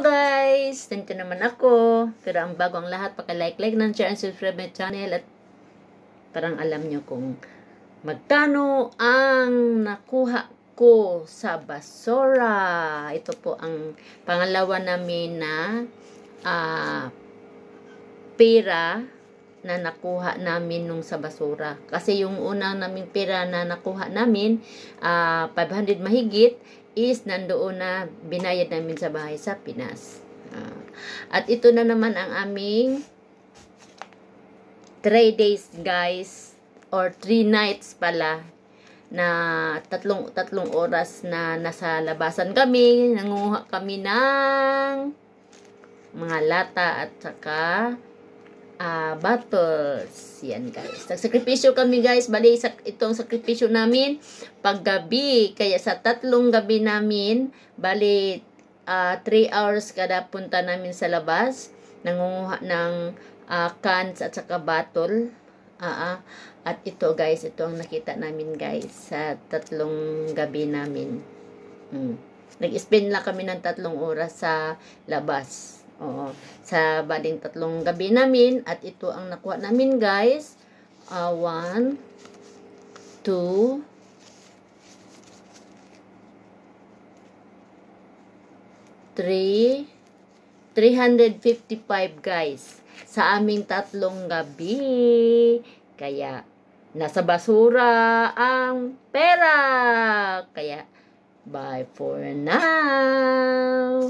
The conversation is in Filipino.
guys! Nandito naman ako. Pero ang bago ang lahat, paka-like ng share and subscribe my channel. At parang alam nyo kung magkano ang nakuha ko sa basura. Ito po ang pangalawa namin na pera na nakuha namin nung sa basura. Kasi yung unang naming pera na nakuha namin, 500 mahigit, is nandoon na binayad namin sa bahay sa Pinas. At ito na naman ang aming 3 days guys, or 3 nights pala, na tatlong oras na nasa labasan kami. Nanguha kami ng mga lata at saka bottles. Yan guys. Nagsakripisyo kami guys. Bali, itong sakripisyo namin paggabi. Kaya sa 3 gabi namin, bali 3 hours kada punta namin sa labas. Nangunguha ng cans at saka bottle. At ito guys, ito ang nakita namin guys sa 3 gabi namin. Nag-spend lang kami ng 3 oras sa labas. Oo, sa baling 3 gabi namin. At ito ang nakuha namin guys. 1, 2, 3, 355 guys. Sa aming 3 gabi. Kaya, nasa basura ang pera. Kaya, bye for now.